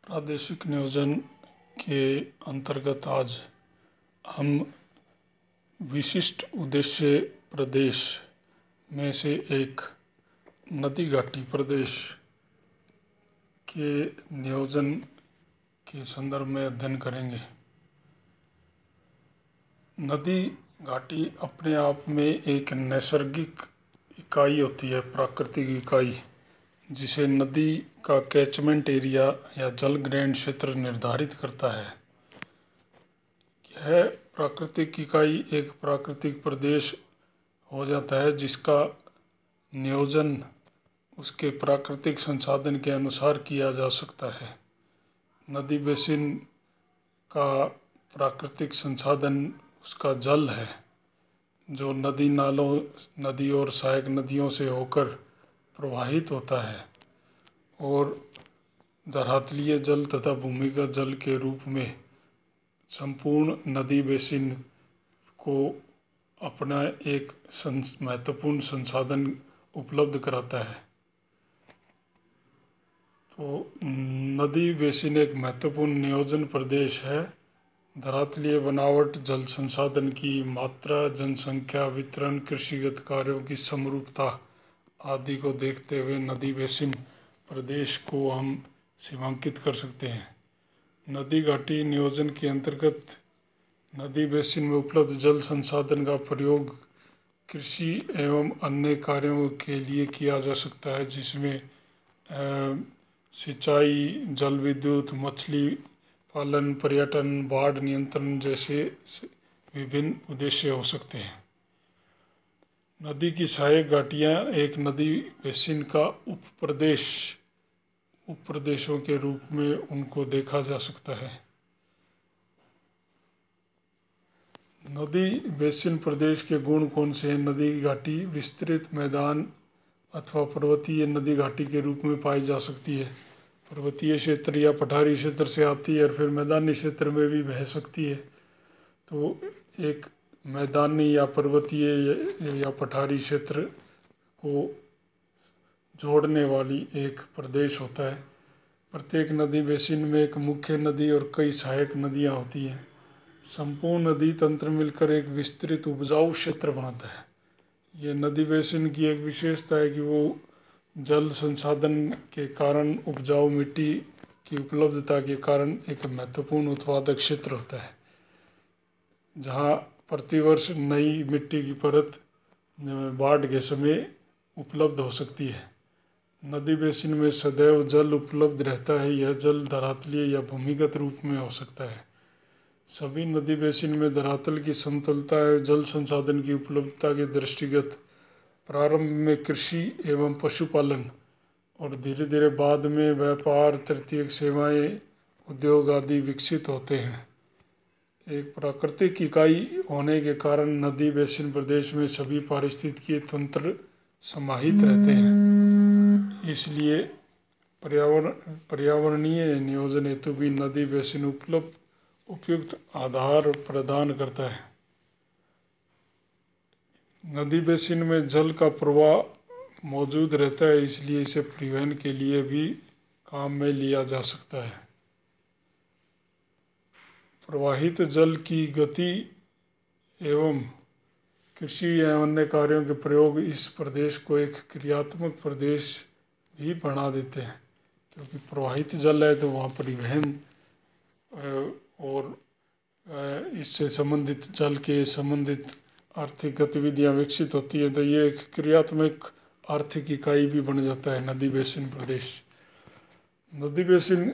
प्रादेशिक नियोजन के अंतर्गत आज हम विशिष्ट उद्देश्य प्रदेश में से एक नदी घाटी प्रदेश के नियोजन के संदर्भ में अध्ययन करेंगे। नदी घाटी अपने आप में एक नैसर्गिक इकाई होती है, प्राकृतिक इकाई, जिसे नदी का कैचमेंट एरिया या जल ग्रहण क्षेत्र निर्धारित करता है। यह प्राकृतिक इकाई एक प्राकृतिक प्रदेश हो जाता है जिसका नियोजन उसके प्राकृतिक संसाधन के अनुसार किया जा सकता है। नदी बेसिन का प्राकृतिक संसाधन उसका जल है, जो नदी नालों, नदी और सहायक नदियों से होकर प्रवाहित होता है और धरातलीय जल तथा भूमिगत जल के रूप में संपूर्ण नदी बेसिन को अपना एक महत्वपूर्ण संसाधन उपलब्ध कराता है। तो नदी बेसिन एक महत्वपूर्ण नियोजन प्रदेश है। धरातलीय बनावट, जल संसाधन की मात्रा, जनसंख्या, वितरण, कृषिगत कार्यों की समरूपता आदि को देखते हुए नदी बेसिन प्रदेश को हम सीमांकित कर सकते हैं। नदी घाटी नियोजन के अंतर्गत नदी बेसिन में उपलब्ध जल संसाधन का प्रयोग कृषि एवं अन्य कार्यों के लिए किया जा सकता है, जिसमें सिंचाई, जल विद्युत, मछली पालन, पर्यटन, बाढ़ नियंत्रण जैसे विभिन्न उद्देश्य हो सकते हैं। नदी की सहायक घाटियाँ एक नदी बेसिन का उपप्रदेशों के रूप में उनको देखा जा सकता है। नदी बेसिन प्रदेश के गुण कौन से हैं? नदी घाटी विस्तृत मैदान अथवा पर्वतीय नदी घाटी के रूप में पाई जा सकती है। पर्वतीय क्षेत्र या पठारी क्षेत्र से आती है और फिर मैदानी क्षेत्र में भी बह सकती है। तो एक मैदानी या पर्वतीय या पठारी क्षेत्र को जोड़ने वाली एक प्रदेश होता है। प्रत्येक नदी बेसिन में एक मुख्य नदी और कई सहायक नदियाँ होती हैं। संपूर्ण नदी तंत्र मिलकर एक विस्तृत उपजाऊ क्षेत्र बनाता है। ये नदी बेसिन की एक विशेषता है कि वो जल संसाधन के कारण, उपजाऊ मिट्टी की उपलब्धता के कारण एक महत्वपूर्ण उत्पादक क्षेत्र होता है, जहाँ प्रतिवर्ष नई मिट्टी की परत बाढ़ के समय उपलब्ध हो सकती है। नदी बेसिन में सदैव जल उपलब्ध रहता है। यह जल धरातलीय या भूमिगत रूप में हो सकता है। सभी नदी बेसिन में धरातल की समतलता और जल संसाधन की उपलब्धता के दृष्टिगत प्रारंभ में कृषि एवं पशुपालन और धीरे धीरे बाद में व्यापार, तृतीयक सेवाएं, उद्योग आदि विकसित होते हैं। एक प्राकृतिक इकाई होने के कारण नदी बेसिन प्रदेश में सभी पारिस्थितिकीय तंत्र समाहित रहते हैं। इसलिए पर्यावरणीय नियोजन हेतु भी नदी बेसिन उपयुक्त आधार प्रदान करता है। नदी बेसिन में जल का प्रवाह मौजूद रहता है, इसलिए इसे परिवहन के लिए भी काम में लिया जा सकता है। प्रवाहित जल की गति एवं कृषि एवं अन्य कार्यों के प्रयोग इस प्रदेश को एक क्रियात्मक प्रदेश भी बना देते हैं, क्योंकि प्रवाहित जल है तो वहाँ परिवहन और इससे संबंधित जल के संबंधित आर्थिक गतिविधियाँ विकसित होती है। तो ये एक क्रियात्मक आर्थिक इकाई भी बन जाता है नदी बेसिन प्रदेश। नदी बेसिन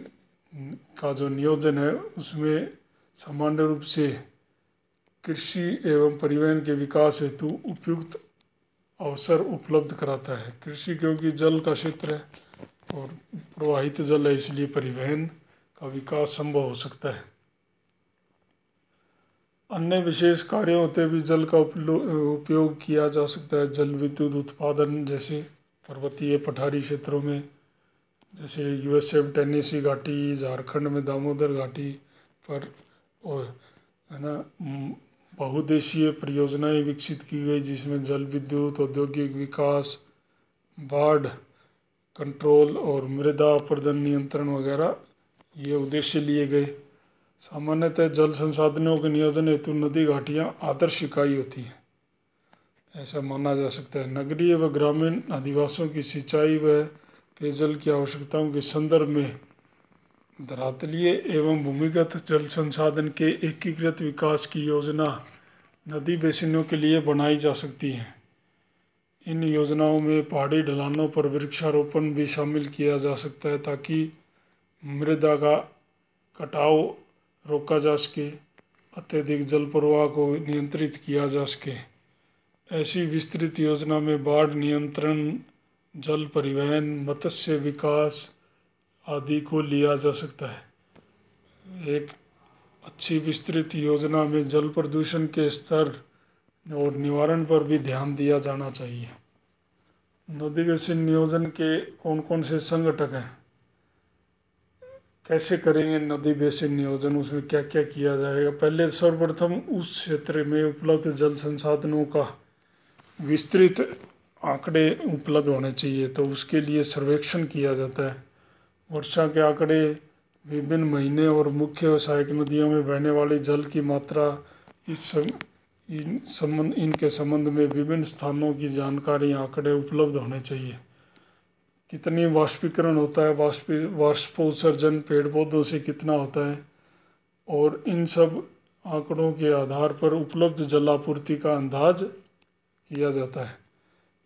का जो नियोजन है उसमें सामान्य रूप से कृषि एवं परिवहन के विकास हेतु उपयुक्त अवसर उपलब्ध कराता है। कृषि क्योंकि जल का क्षेत्र है और प्रवाहित जल है, इसलिए परिवहन का विकास संभव हो सकता है। अन्य विशेष कार्यों होते भी जल का उपयोग किया जा सकता है। जल विद्युत उत्पादन जैसे पर्वतीय पठारी क्षेत्रों में, जैसे यूएसए में टेनेसी घाटी, झारखंड में दामोदर घाटी पर है ना बहुउद्देशीय परियोजनाएं विकसित की गई, जिसमें जल विद्युत, औद्योगिक विकास, बाढ़ कंट्रोल और मृदा अपरदन नियंत्रण वगैरह ये उद्देश्य लिए गए। सामान्यतः जल संसाधनों के नियोजन हेतु नदी घाटियाँ आदर्श इकाई होती हैं, ऐसा माना जा सकता है। नगरीय व ग्रामीण अधिवासियों की सिंचाई व पेयजल की आवश्यकताओं के संदर्भ में धरातलीय एवं भूमिगत जल संसाधन के एकीकृत विकास की योजना नदी बेसिनों के लिए बनाई जा सकती है। इन योजनाओं में पहाड़ी ढलानों पर वृक्षारोपण भी शामिल किया जा सकता है ताकि मृदा का कटाव रोका जा सके, अत्यधिक जल प्रवाह को नियंत्रित किया जा सके। ऐसी विस्तृत योजना में बाढ़ नियंत्रण, जल परिवहन, मत्स्य विकास आदि को लिया जा सकता है। एक अच्छी विस्तृत योजना में जल प्रदूषण के स्तर और निवारण पर भी ध्यान दिया जाना चाहिए। नदी बेसिन नियोजन के कौन कौन से संगठक हैं, कैसे करेंगे नदी बेसिन नियोजन, उसमें क्या क्या किया जाएगा। पहले सर्वप्रथम उस क्षेत्र में उपलब्ध जल संसाधनों का विस्तृत आंकड़े उपलब्ध होने चाहिए, तो उसके लिए सर्वेक्षण किया जाता है। वर्षा के आंकड़े, विभिन्न महीने और मुख्य सहायक नदियों में बहने वाली जल की मात्रा, इनके संबंध में विभिन्न स्थानों की जानकारी आंकड़े उपलब्ध होने चाहिए। कितनी वाष्पीकरण होता है, वाष्पोत्सर्जन पेड़ पौधों से कितना होता है, और इन सब आंकड़ों के आधार पर उपलब्ध जलापूर्ति का अंदाज किया जाता है।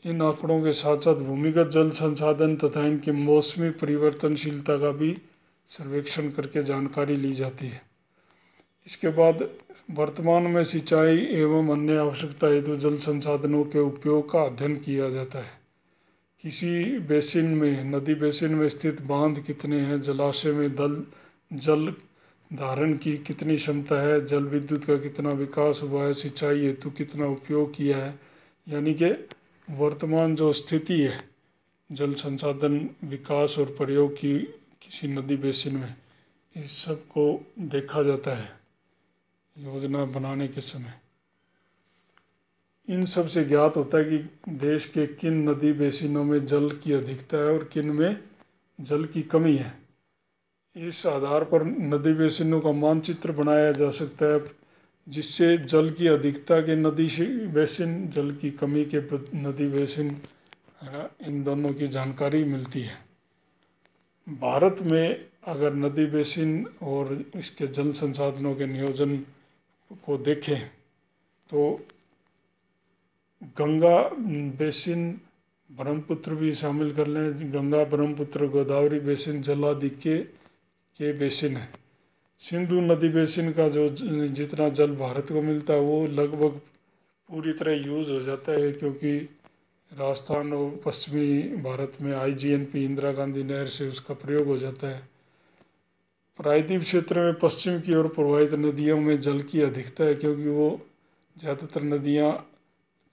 इन आंकड़ों के साथ साथ भूमिगत जल संसाधन तथा इनकी मौसमी परिवर्तनशीलता का भी सर्वेक्षण करके जानकारी ली जाती है। इसके बाद वर्तमान में सिंचाई एवं अन्य आवश्यकता हेतु जल संसाधनों के उपयोग का अध्ययन किया जाता है। किसी बेसिन में, नदी बेसिन में स्थित बांध कितने हैं, जलाशय में जल धारण की कितनी क्षमता है, जल विद्युत का कितना विकास हुआ है, सिंचाई हेतु कितना उपयोग किया है, यानी कि वर्तमान जो स्थिति है जल संसाधन विकास और प्रयोग की किसी नदी बेसिन में, इस सब को देखा जाता है योजना बनाने के समय। इन सब से ज्ञात होता है कि देश के किन नदी बेसिनों में जल की अधिकता है और किन में जल की कमी है। इस आधार पर नदी बेसिनों का मानचित्र बनाया जा सकता है, जिससे जल की अधिकता के नदी बेसिन, जल की कमी के नदी बेसिन, है ना, इन दोनों की जानकारी मिलती है। भारत में अगर नदी बेसिन और इसके जल संसाधनों के नियोजन को देखें तो गंगा बेसिन, ब्रह्मपुत्र भी शामिल कर लें, गंगा ब्रह्मपुत्र गोदावरी बेसिन जलादि के बेसिन है। सिंधु नदी बेसिन का जो जितना जल भारत को मिलता है वो लगभग पूरी तरह यूज़ हो जाता है, क्योंकि राजस्थान और पश्चिमी भारत में IGNP इंदिरा गांधी नहर से उसका प्रयोग हो जाता है। प्रायद्वीप क्षेत्र में पश्चिम की ओर प्रवाहित नदियों में जल की अधिकता है, क्योंकि वो ज़्यादातर नदियाँ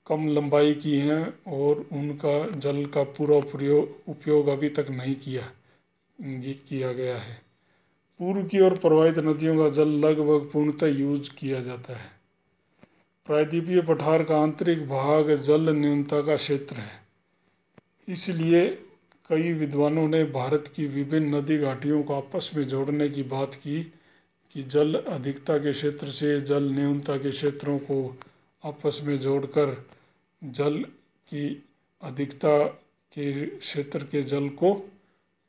कम लंबाई की हैं और उनका जल का पूरा उपयोग अभी तक नहीं किया गया है। पूर्व की ओर प्रवाहित नदियों का जल लगभग पूर्णतः यूज किया जाता है। प्रायद्वीपीय पठार का आंतरिक भाग जल न्यूनता का क्षेत्र है, इसलिए कई विद्वानों ने भारत की विभिन्न नदी घाटियों को आपस में जोड़ने की बात की कि जल अधिकता के क्षेत्र से जल न्यूनता के क्षेत्रों को आपस में जोड़कर जल की अधिकता के क्षेत्र के जल को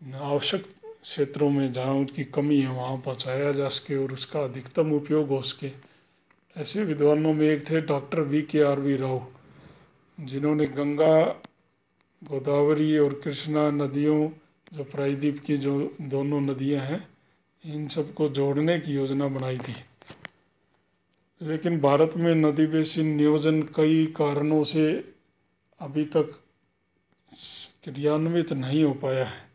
आवश्यक क्षेत्रों में जहाँ उसकी कमी है वहाँ पहुँचाया जा सके और उसका अधिकतम उपयोग हो सके। ऐसे विद्वानों में एक थे डॉक्टर VKRV राव, जिन्होंने गंगा, गोदावरी और कृष्णा नदियों, जो प्रायद्वीप की जो दोनों नदियां हैं, इन सबको जोड़ने की योजना बनाई थी। लेकिन भारत में नदी बेसिन नियोजन कई कारणों से अभी तक क्रियान्वित नहीं हो पाया है।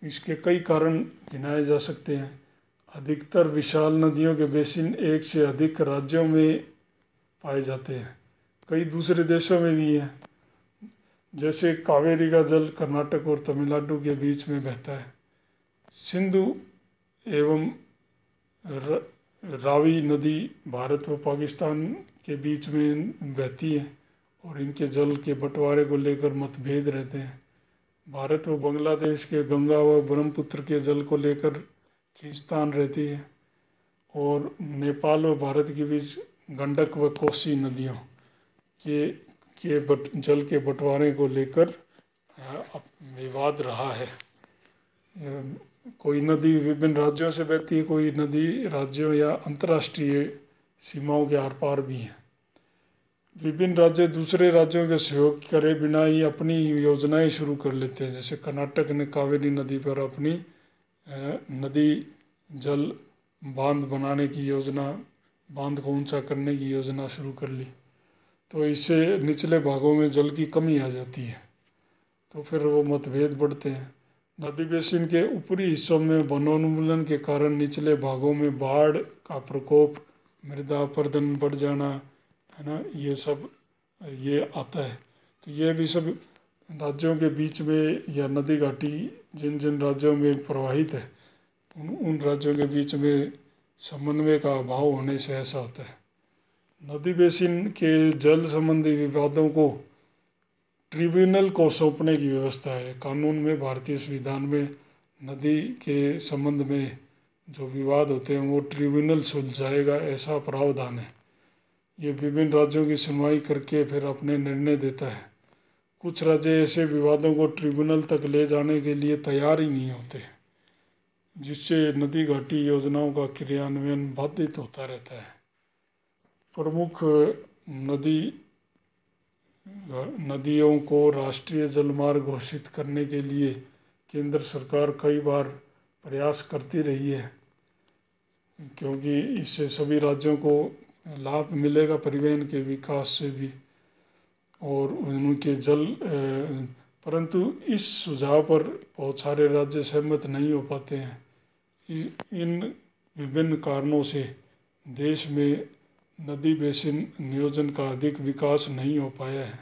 इसके कई कारण गिनाए जा सकते हैं। अधिकतर विशाल नदियों के बेसिन एक से अधिक राज्यों में पाए जाते हैं, कई दूसरे देशों में भी हैं। जैसे कावेरी का जल कर्नाटक और तमिलनाडु के बीच में बहता है। सिंधु एवं रावी नदी भारत व पाकिस्तान के बीच में बहती है और इनके जल के बंटवारे को लेकर मतभेद रहते हैं। भारत व बांग्लादेश के गंगा व ब्रह्मपुत्र के जल को लेकर खींचतान रहती है और नेपाल व भारत के बीच गंडक व कोसी नदियों के जल के बंटवारे को लेकर विवाद रहा है। कोई नदी विभिन्न राज्यों से बहती है, कोई नदी राज्यों या अंतर्राष्ट्रीय सीमाओं के आर पार भी है। विभिन्न राज्य दूसरे राज्यों के सहयोग करे बिना ही अपनी योजनाएं शुरू कर लेते हैं। जैसे कर्नाटक ने कावेरी नदी पर अपनी नदी जल बांध बनाने की योजना, बांध को ऊंचा करने की योजना शुरू कर ली, तो इससे निचले भागों में जल की कमी आ जाती है, तो फिर वो मतभेद बढ़ते हैं। नदी बेसिन के ऊपरी हिस्सों में वनोन्मूलन के कारण निचले भागों में बाढ़ का प्रकोप, मृदा अपरदन बढ़ जाना, है ना, ये आता है। तो ये भी सब राज्यों के बीच में या नदी घाटी जिन जिन राज्यों में प्रवाहित है उन राज्यों के बीच में समन्वय का अभाव होने से ऐसा होता है। नदी बेसिन के जल संबंधी विवादों को ट्रिब्यूनल को सौंपने की व्यवस्था है। कानून में, भारतीय संविधान में नदी के संबंध में जो विवाद होते हैं वो ट्रिब्यूनल सुलझाएगा, ऐसा प्रावधान है। ये विभिन्न राज्यों की सुनवाई करके फिर अपने निर्णय देता है। कुछ राज्य ऐसे विवादों को ट्रिब्यूनल तक ले जाने के लिए तैयार ही नहीं होते, जिससे नदी घाटी योजनाओं का क्रियान्वयन बाधित होता रहता है। प्रमुख नदियों को राष्ट्रीय जलमार्ग घोषित करने के लिए केंद्र सरकार कई बार प्रयास करती रही है, क्योंकि इससे सभी राज्यों को लाभ मिलेगा परिवहन के विकास से भी और उनके परंतु इस सुझाव पर बहुत सारे राज्य सहमत नहीं हो पाते हैं। इन विभिन्न कारणों से देश में नदी बेसिन नियोजन का अधिक विकास नहीं हो पाया है।